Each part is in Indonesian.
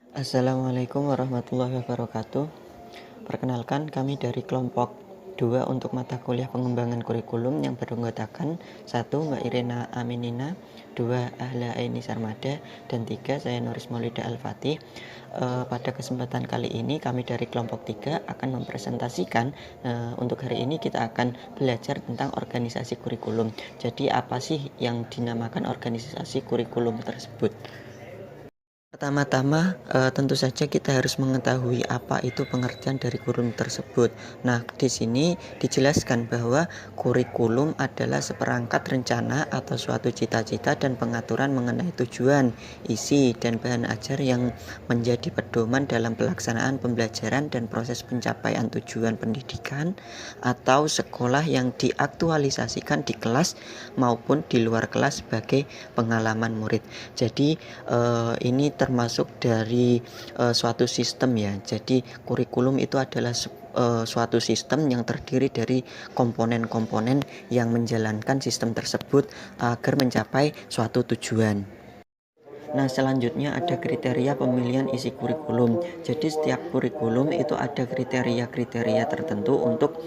Assalamualaikum warahmatullahi wabarakatuh. Perkenalkan, kami dari kelompok 2 untuk mata kuliah pengembangan kurikulum yang beranggotakan 1. Mbak Irena Aminina, 2. Ahla Aini Sarmada, dan 3. Saya Nuris Maulida Al-Fatih. Pada kesempatan kali ini kami dari kelompok 3 akan mempresentasikan untuk hari ini kita akan belajar tentang organisasi kurikulum. Jadi apa sih yang dinamakan organisasi kurikulum tersebut? Pertama-tama, tentu saja kita harus mengetahui apa itu pengertian dari kurikulum tersebut. Nah, di sini dijelaskan bahwa kurikulum adalah seperangkat rencana atau suatu cita-cita dan pengaturan mengenai tujuan, isi, dan bahan ajar yang menjadi pedoman dalam pelaksanaan pembelajaran dan proses pencapaian tujuan pendidikan atau sekolah yang diaktualisasikan di kelas maupun di luar kelas sebagai pengalaman murid. Jadi, ini termasuk dari suatu sistem ya. Jadi kurikulum itu adalah suatu sistem yang terdiri dari komponen-komponen yang menjalankan sistem tersebut agar mencapai suatu tujuan. Nah, selanjutnya ada kriteria pemilihan isi kurikulum. Jadi setiap kurikulum itu ada kriteria-kriteria tertentu untuk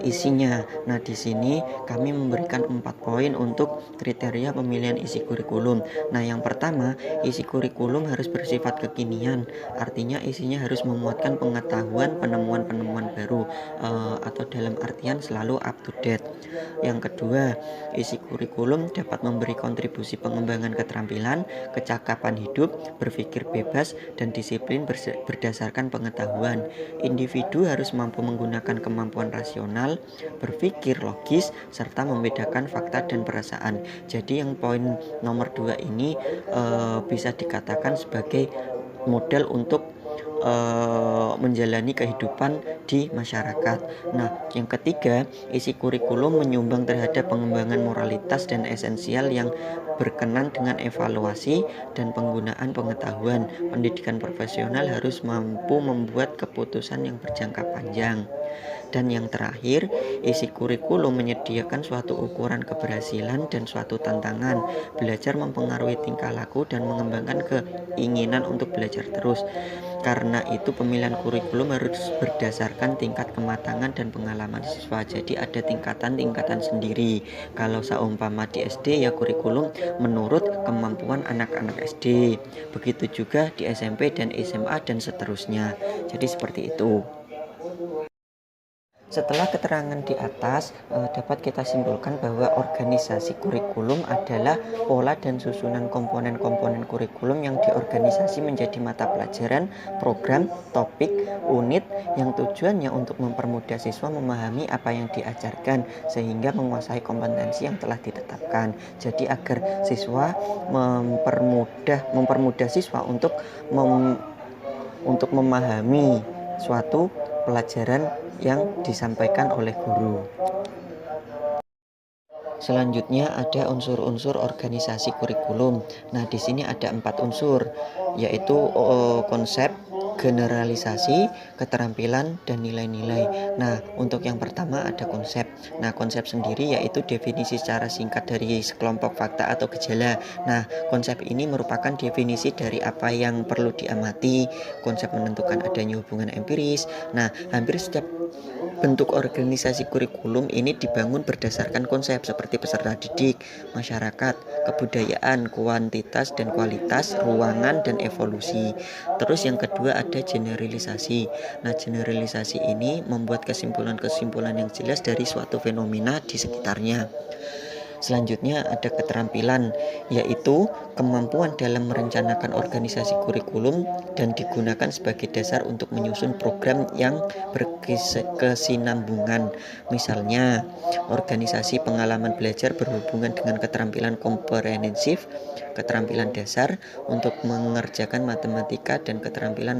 isinya. Nah, di sini kami memberikan 4 poin untuk kriteria pemilihan isi kurikulum. Nah, yang pertama, isi kurikulum harus bersifat kekinian. Artinya isinya harus memuatkan pengetahuan, penemuan-penemuan baru atau dalam artian selalu up to date. Yang kedua, isi kurikulum dapat memberi kontribusi pengembangan keterampilan, kecakapan hidup, berpikir bebas, dan disiplin berdasarkan pengetahuan. Individu harus mampu menggunakan kemampuan rasional, berpikir logis, serta membedakan fakta dan perasaan. Jadi yang poin nomor 2 ini bisa dikatakan sebagai modal untuk menjalani kehidupan di masyarakat. Nah, yang ketiga, isi kurikulum menyumbang terhadap pengembangan moralitas dan esensial yang berkenan dengan evaluasi dan penggunaan pengetahuan. Pendidikan profesional harus mampu membuat keputusan yang berjangka panjang. Dan yang terakhir, isi kurikulum menyediakan suatu ukuran keberhasilan dan suatu tantangan. Belajar mempengaruhi tingkah laku dan mengembangkan keinginan untuk belajar terus. Karena itu pemilihan kurikulum harus berdasarkan tingkat kematangan dan pengalaman siswa. Jadi ada tingkatan-tingkatan sendiri. Kalau seumpama di SD ya kurikulum menurut kemampuan anak-anak SD. Begitu juga di SMP dan SMA dan seterusnya. Jadi seperti itu. Setelah keterangan di atas, dapat kita simpulkan bahwa organisasi kurikulum adalah pola dan susunan komponen-komponen kurikulum yang diorganisasi menjadi mata pelajaran, program, topik, unit yang tujuannya untuk mempermudah siswa memahami apa yang diajarkan sehingga menguasai kompetensi yang telah ditetapkan. Jadi agar siswa mempermudah siswa untuk memahami suatu pelajaran yang disampaikan oleh guru. Selanjutnya ada unsur-unsur organisasi kurikulum. Nah, di sini ada 4 unsur, yaitu konsep, generalisasi, keterampilan, dan nilai-nilai. Nah, untuk yang pertama ada konsep. Nah, konsep sendiri yaitu definisi secara singkat dari sekelompok fakta atau gejala. Nah, konsep ini merupakan definisi dari apa yang perlu diamati. Konsep menentukan adanya hubungan empiris. Nah, hampir setiap bentuk organisasi kurikulum ini dibangun berdasarkan konsep seperti peserta didik, masyarakat, kebudayaan, kuantitas dan kualitas, ruangan, dan evolusi. Terus yang kedua ada generalisasi. Nah, generalisasi ini membuat kesimpulan-kesimpulan yang jelas dari suatu fenomena di sekitarnya. Selanjutnya ada keterampilan, yaitu kemampuan dalam merencanakan organisasi kurikulum dan digunakan sebagai dasar untuk menyusun program yang berkesinambungan. Misalnya, organisasi pengalaman belajar berhubungan dengan keterampilan komprehensif, keterampilan dasar untuk mengerjakan matematika, dan keterampilan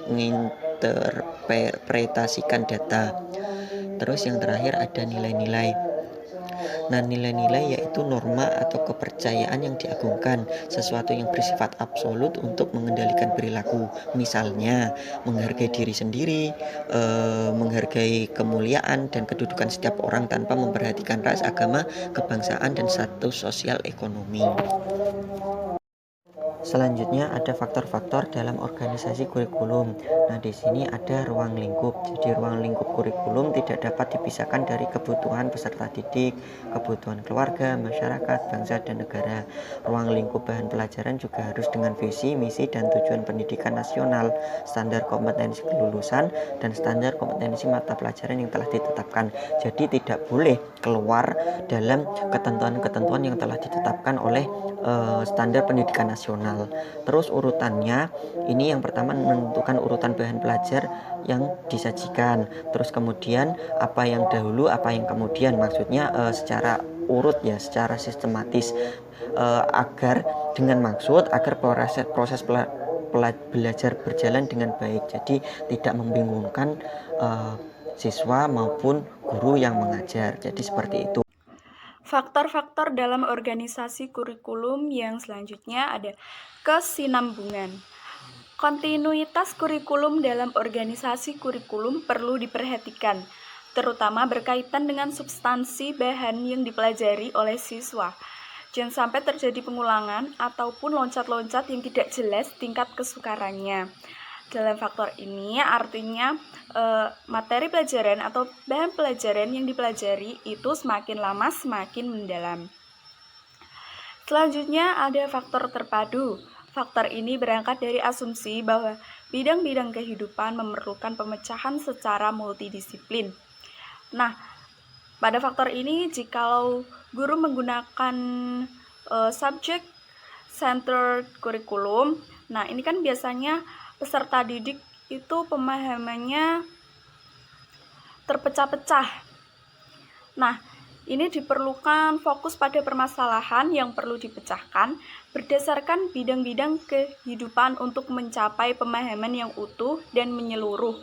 menginterpretasikan data. Terus yang terakhir ada nilai-nilai. Nah, nilai-nilai yaitu norma atau kepercayaan yang diagungkan, sesuatu yang bersifat absolut untuk mengendalikan perilaku. Misalnya, menghargai diri sendiri, menghargai kemuliaan dan kedudukan setiap orang tanpa memperhatikan ras, agama, kebangsaan, dan status sosial ekonomi. Selanjutnya ada faktor-faktor dalam organisasi kurikulum. Nah, di sini ada ruang lingkup. Jadi ruang lingkup kurikulum tidak dapat dipisahkan dari kebutuhan peserta didik, kebutuhan keluarga, masyarakat, bangsa, dan negara. Ruang lingkup bahan pelajaran juga harus dengan visi, misi, dan tujuan pendidikan nasional, standar kompetensi kelulusan, dan standar kompetensi mata pelajaran yang telah ditetapkan. Jadi tidak boleh keluar dalam ketentuan-ketentuan yang telah ditetapkan oleh standar pendidikan nasional. Terus urutannya, ini yang pertama menentukan urutan bahan pelajar yang disajikan. Terus kemudian apa yang dahulu, apa yang kemudian. Maksudnya secara urut ya, secara sistematis, agar dengan maksud agar proses belajar berjalan dengan baik. Jadi tidak membingungkan siswa maupun guru yang mengajar. Jadi seperti itu. Faktor-faktor dalam organisasi kurikulum yang selanjutnya ada kesinambungan. Kontinuitas kurikulum dalam organisasi kurikulum perlu diperhatikan, terutama berkaitan dengan substansi bahan yang dipelajari oleh siswa. Jangan sampai terjadi pengulangan ataupun loncat-loncat yang tidak jelas tingkat kesukarannya. Dalam faktor ini artinya materi pelajaran atau bahan pelajaran yang dipelajari itu semakin lama semakin mendalam. Selanjutnya ada faktor terpadu. Faktor ini berangkat dari asumsi bahwa bidang-bidang kehidupan memerlukan pemecahan secara multidisiplin. Nah, pada faktor ini jikalau guru menggunakan subject centered curriculum, nah ini kan biasanya peserta didik itu pemahamannya terpecah-pecah. Nah, ini diperlukan fokus pada permasalahan yang perlu dipecahkan berdasarkan bidang-bidang kehidupan untuk mencapai pemahaman yang utuh dan menyeluruh.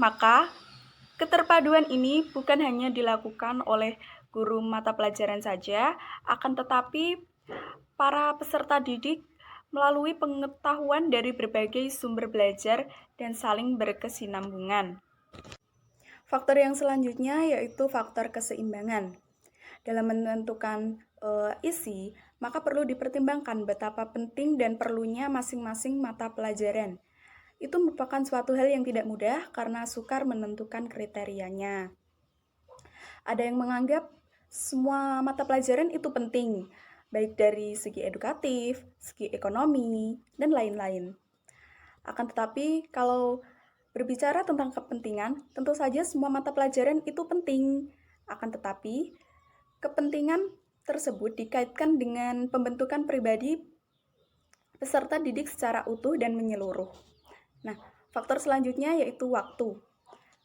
Maka, keterpaduan ini bukan hanya dilakukan oleh guru mata pelajaran saja, akan tetapi para peserta didik melalui pengetahuan dari berbagai sumber belajar dan saling berkesinambungan. Faktor yang selanjutnya yaitu faktor keseimbangan. Dalam menentukan isi, maka perlu dipertimbangkan betapa penting dan perlunya masing-masing mata pelajaran. Itu merupakan suatu hal yang tidak mudah karena sukar menentukan kriterianya. Ada yang menganggap semua mata pelajaran itu penting, baik dari segi edukatif, segi ekonomi, dan lain-lain. Akan tetapi, kalau berbicara tentang kepentingan, tentu saja semua mata pelajaran itu penting. Akan tetapi, kepentingan tersebut dikaitkan dengan pembentukan pribadi peserta didik secara utuh dan menyeluruh. Nah, faktor selanjutnya yaitu waktu.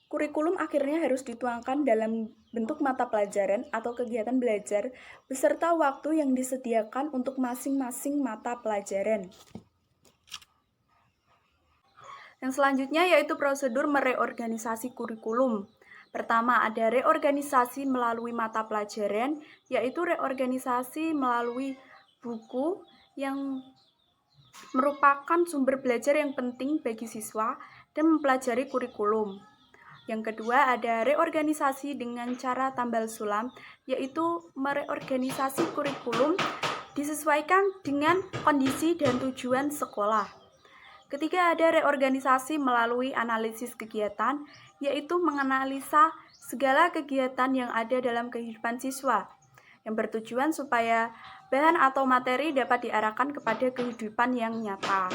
Kurikulum akhirnya harus dituangkan dalam bentuk mata pelajaran atau kegiatan belajar beserta waktu yang disediakan untuk masing-masing mata pelajaran. Yang selanjutnya yaitu prosedur mereorganisasi kurikulum. Pertama, ada reorganisasi melalui mata pelajaran, yaitu reorganisasi melalui buku yang merupakan sumber belajar yang penting bagi siswa dan mempelajari kurikulum. Yang kedua, ada reorganisasi dengan cara tambal sulam, yaitu mereorganisasi kurikulum disesuaikan dengan kondisi dan tujuan sekolah. Ketiga, ada reorganisasi melalui analisis kegiatan, yaitu menganalisa segala kegiatan yang ada dalam kehidupan siswa, yang bertujuan supaya bahan atau materi dapat diarahkan kepada kehidupan yang nyata.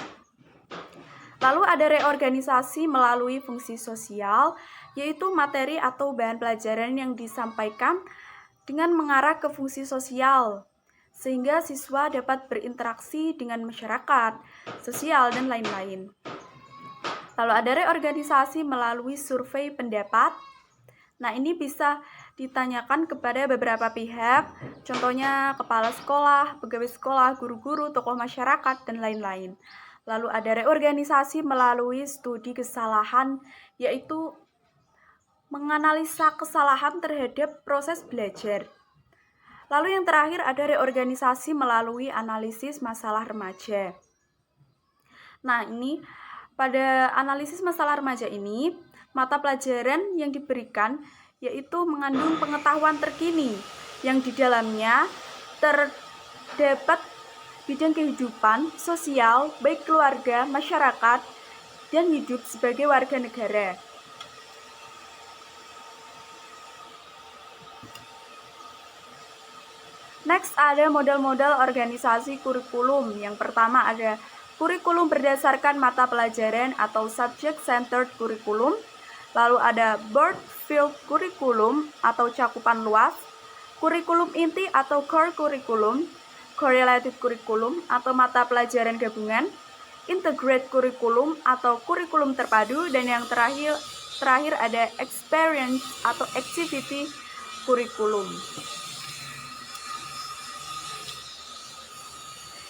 Lalu ada reorganisasi melalui fungsi sosial, yaitu materi atau bahan pelajaran yang disampaikan dengan mengarah ke fungsi sosial, sehingga siswa dapat berinteraksi dengan masyarakat, sosial, dan lain-lain. Lalu ada reorganisasi melalui survei pendapat. Nah, ini bisa ditanyakan kepada beberapa pihak, contohnya kepala sekolah, pegawai sekolah, guru-guru, tokoh masyarakat, dan lain-lain. Lalu ada reorganisasi melalui studi kesalahan, yaitu menganalisa kesalahan terhadap proses belajar. Lalu yang terakhir ada reorganisasi melalui analisis masalah remaja. Nah, ini pada analisis masalah remaja ini, mata pelajaran yang diberikan yaitu mengandung pengetahuan terkini yang di dalamnya terdapat bidang kehidupan, sosial, baik keluarga, masyarakat, dan hidup sebagai warga negara. Next, ada model-model organisasi kurikulum. Yang pertama ada kurikulum berdasarkan mata pelajaran atau subject-centered kurikulum. Lalu ada broad field kurikulum atau cakupan luas, kurikulum inti atau core kurikulum, correlated kurikulum atau mata pelajaran gabungan, integrate kurikulum atau kurikulum terpadu, dan yang terakhir ada experience atau activity kurikulum.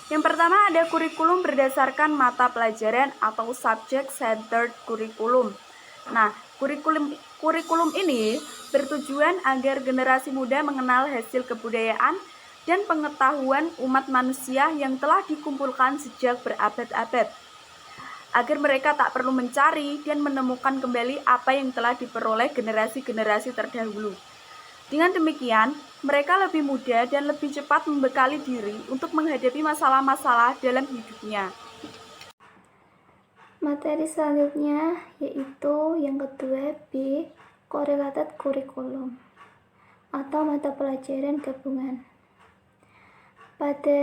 Yang pertama ada kurikulum berdasarkan mata pelajaran atau subject-centered kurikulum. Nah, kurikulum ini bertujuan agar generasi muda mengenal hasil kebudayaan dan pengetahuan umat manusia yang telah dikumpulkan sejak berabad-abad, agar mereka tak perlu mencari dan menemukan kembali apa yang telah diperoleh generasi-generasi terdahulu. Dengan demikian, mereka lebih mudah dan lebih cepat membekali diri untuk menghadapi masalah-masalah dalam hidupnya. Materi selanjutnya yaitu yang kedua B, correlated curriculum atau mata pelajaran gabungan. Pada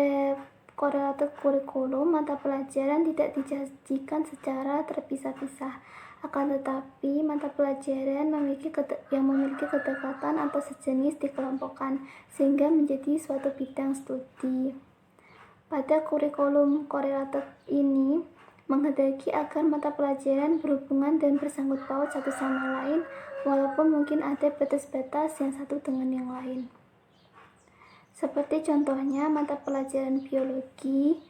correlated curriculum, mata pelajaran tidak disajikan secara terpisah-pisah. Akan tetapi, mata pelajaran yang memiliki kedekatan atau sejenis dikelompokkan, sehingga menjadi suatu bidang studi. Pada kurikulum correlated ini, menghendaki agar mata pelajaran berhubungan dan bersangkut paut satu sama lain, walaupun mungkin ada batas-batas yang satu dengan yang lain. Seperti contohnya mata pelajaran biologi,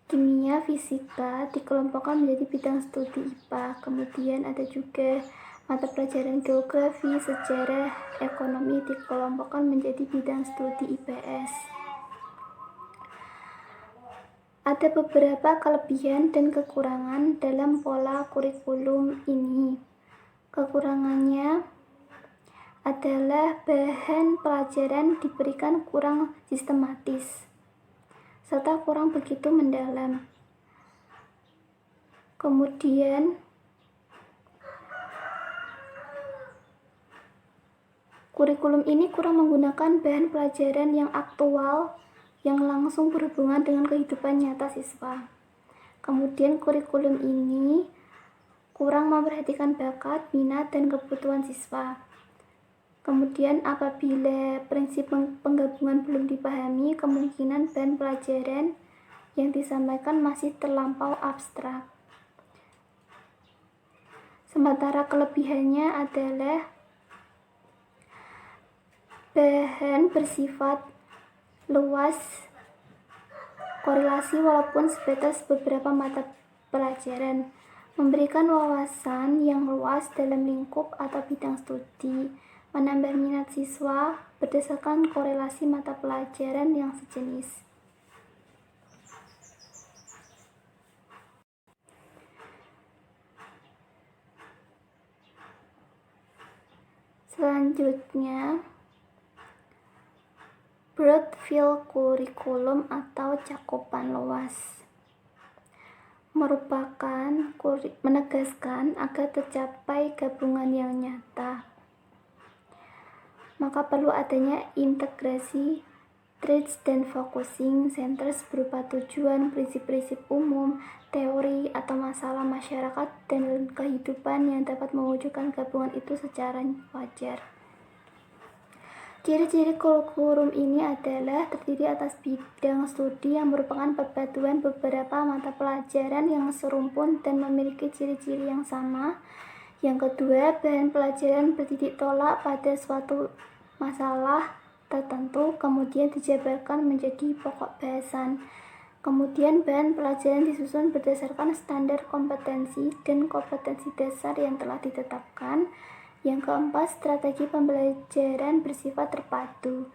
kimia, fisika dikelompokkan menjadi bidang studi IPA. Kemudian ada juga mata pelajaran geografi, sejarah, ekonomi dikelompokkan menjadi bidang studi IPS. Ada beberapa kelebihan dan kekurangan dalam pola kurikulum ini. Kekurangannya adalah bahan pelajaran diberikan kurang sistematis serta kurang begitu mendalam. Kemudian kurikulum ini kurang menggunakan bahan pelajaran yang aktual yang langsung berhubungan dengan kehidupan nyata siswa. Kemudian kurikulum ini kurang memperhatikan bakat, minat, dan kebutuhan siswa. Kemudian apabila prinsip penggabungan belum dipahami, kemungkinan bahan pelajaran yang disampaikan masih terlampau abstrak. Sementara kelebihannya adalah bahan bersifat luas korelasi walaupun sebatas beberapa mata pelajaran, memberikan wawasan yang luas dalam lingkup atau bidang studi, menambah minat siswa berdasarkan korelasi mata pelajaran yang sejenis. Selanjutnya, broad field curriculum atau cakupan luas menegaskan agar tercapai gabungan yang nyata, maka perlu adanya integrasi traits dan focusing centers berupa tujuan, prinsip-prinsip umum, teori atau masalah masyarakat dan kehidupan yang dapat mewujudkan gabungan itu secara wajar. Ciri-ciri kurikulum ini adalah terdiri atas bidang studi yang merupakan perpaduan beberapa mata pelajaran yang serumpun dan memiliki ciri-ciri yang sama. Yang kedua, bahan pelajaran bertitik tolak pada suatu masalah tertentu, kemudian dijabarkan menjadi pokok bahasan. Kemudian bahan pelajaran disusun berdasarkan standar kompetensi dan kompetensi dasar yang telah ditetapkan. Yang keempat, strategi pembelajaran bersifat terpadu.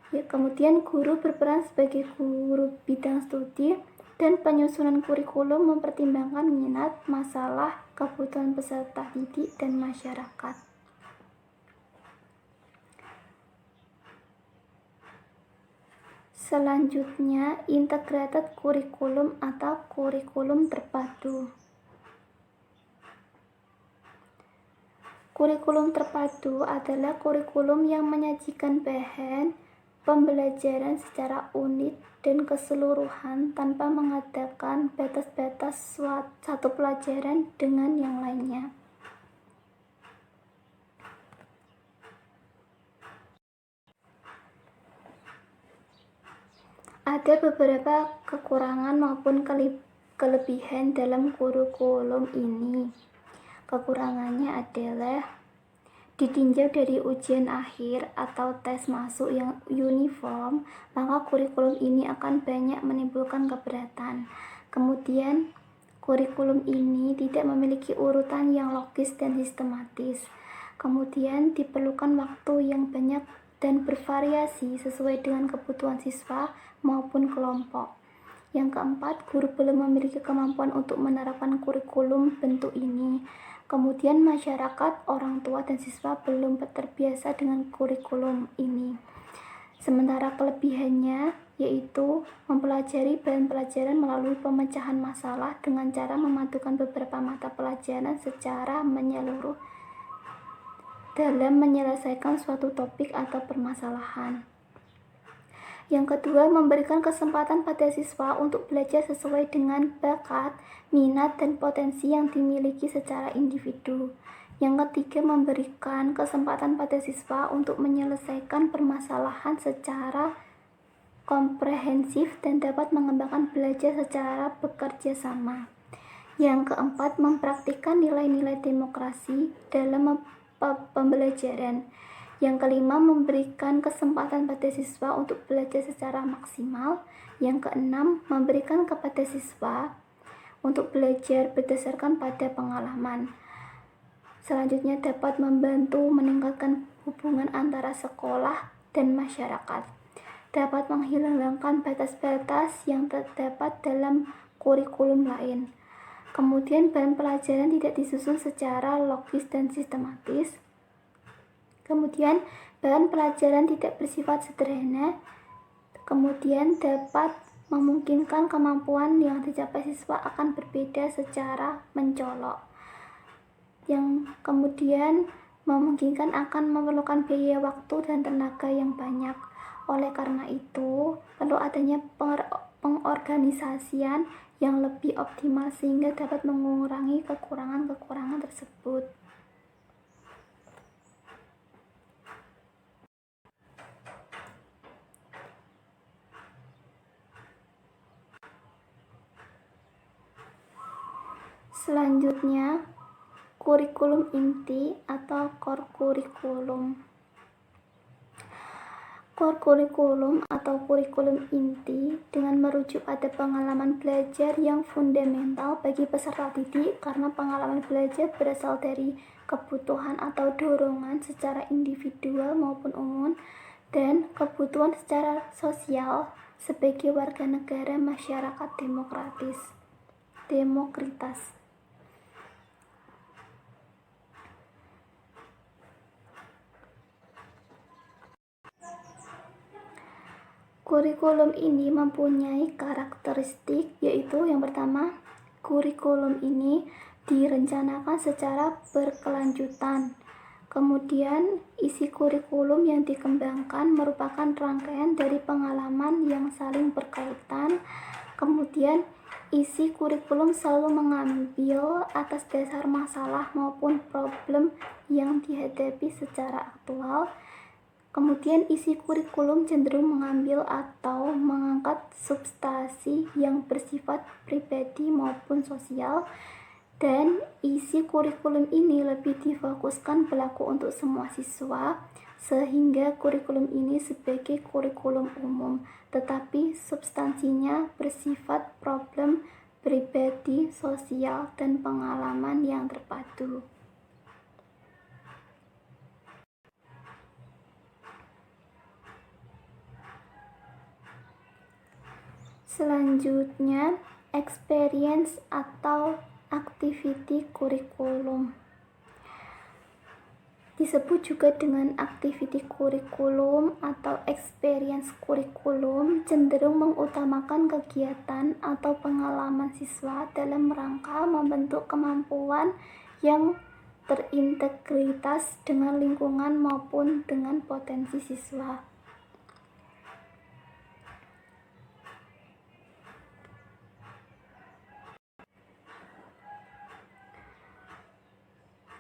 Kemudian guru berperan sebagai guru bidang studi dan penyusunan kurikulum mempertimbangkan minat, masalah, kebutuhan peserta didik dan masyarakat. Selanjutnya, integrated kurikulum atau kurikulum terpadu. Kurikulum terpadu adalah kurikulum yang menyajikan bahan pembelajaran secara unit dan keseluruhan tanpa mengadakan batas-batas satu pelajaran dengan yang lainnya. Ada beberapa kekurangan maupun kelebihan dalam kurikulum ini. Kekurangannya adalah ditinjau dari ujian akhir atau tes masuk yang uniform, maka kurikulum ini akan banyak menimbulkan keberatan. Kemudian, kurikulum ini tidak memiliki urutan yang logis dan sistematis. Kemudian, diperlukan waktu yang banyak dan bervariasi sesuai dengan kebutuhan siswa maupun kelompok. Yang keempat, guru belum memiliki kemampuan untuk menerapkan kurikulum bentuk ini. Kemudian masyarakat, orang tua, dan siswa belum terbiasa dengan kurikulum ini. Sementara kelebihannya yaitu mempelajari bahan pelajaran melalui pemecahan masalah dengan cara memadukan beberapa mata pelajaran secara menyeluruh dalam menyelesaikan suatu topik atau permasalahan. Yang kedua, memberikan kesempatan pada siswa untuk belajar sesuai dengan bakat, minat, dan potensi yang dimiliki secara individu. Yang ketiga, memberikan kesempatan pada siswa untuk menyelesaikan permasalahan secara komprehensif dan dapat mengembangkan belajar secara bekerja sama. Yang keempat, mempraktikkan nilai-nilai demokrasi dalam pembelajaran. Yang kelima, memberikan kesempatan pada siswa untuk belajar secara maksimal. Yang keenam, memberikan kepada siswa untuk belajar berdasarkan pada pengalaman. Selanjutnya, dapat membantu meningkatkan hubungan antara sekolah dan masyarakat. Dapat menghilangkan batas-batas yang terdapat dalam kurikulum lain. Kemudian, bahan pelajaran tidak disusun secara logis dan sistematis. Kemudian, bahan pelajaran tidak bersifat sederhana. Kemudian, dapat memungkinkan kemampuan yang dicapai siswa akan berbeda secara mencolok. Yang kemudian memungkinkan akan memerlukan biaya waktu dan tenaga yang banyak. Oleh karena itu, perlu adanya pengorganisasian yang lebih optimal sehingga dapat mengurangi kekurangan-kekurangan tersebut. Selanjutnya, kurikulum inti atau core kurikulum. Core kurikulum atau kurikulum inti dengan merujuk pada pengalaman belajar yang fundamental bagi peserta didik karena pengalaman belajar berasal dari kebutuhan atau dorongan secara individual maupun umum dan kebutuhan secara sosial sebagai warga negara masyarakat demokratis. Kurikulum ini mempunyai karakteristik yaitu yang pertama, kurikulum ini direncanakan secara berkelanjutan. Kemudian, isi kurikulum yang dikembangkan merupakan rangkaian dari pengalaman yang saling berkaitan. Kemudian, isi kurikulum selalu mengambil atas dasar masalah maupun problem yang dihadapi secara aktual. Kemudian isi kurikulum cenderung mengambil atau mengangkat substansi yang bersifat pribadi maupun sosial, dan isi kurikulum ini lebih difokuskan berlaku untuk semua siswa, sehingga kurikulum ini sebagai kurikulum umum, tetapi substansinya bersifat problem pribadi, sosial, dan pengalaman yang terpadu. Selanjutnya, experience atau activity kurikulum. Disebut juga dengan activity kurikulum atau experience kurikulum, cenderung mengutamakan kegiatan atau pengalaman siswa dalam rangka membentuk kemampuan yang terintegritas dengan lingkungan maupun dengan potensi siswa.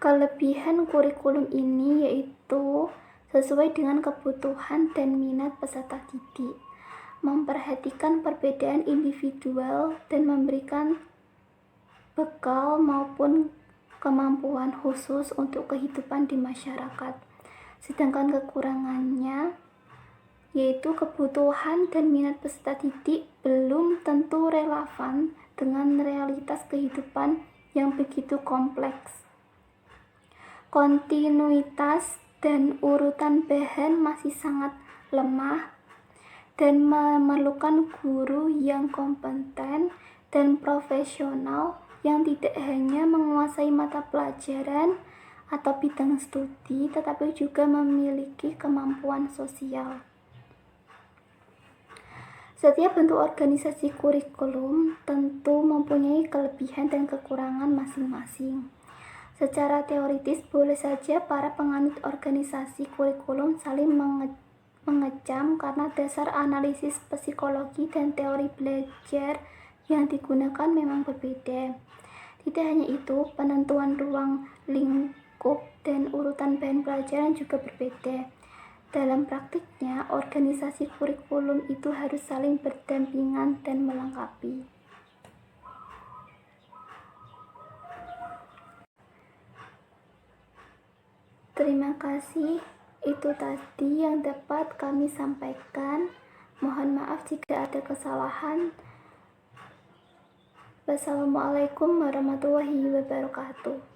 Kelebihan kurikulum ini yaitu sesuai dengan kebutuhan dan minat peserta didik, memperhatikan perbedaan individual dan memberikan bekal maupun kemampuan khusus untuk kehidupan di masyarakat. Sedangkan kekurangannya yaitu kebutuhan dan minat peserta didik belum tentu relevan dengan realitas kehidupan yang begitu kompleks. Kontinuitas dan urutan bahan masih sangat lemah dan memerlukan guru yang kompeten dan profesional yang tidak hanya menguasai mata pelajaran atau bidang studi, tetapi juga memiliki kemampuan sosial. Setiap bentuk organisasi kurikulum tentu mempunyai kelebihan dan kekurangan masing-masing. Secara teoritis, boleh saja para penganut organisasi kurikulum saling mengecam karena dasar analisis psikologi dan teori belajar yang digunakan memang berbeda. Tidak hanya itu, penentuan ruang lingkup dan urutan bahan pelajaran juga berbeda. Dalam praktiknya, organisasi kurikulum itu harus saling berdampingan dan melengkapi. Terima kasih, itu tadi yang dapat kami sampaikan. Mohon maaf jika ada kesalahan. Wassalamualaikum warahmatullahi wabarakatuh.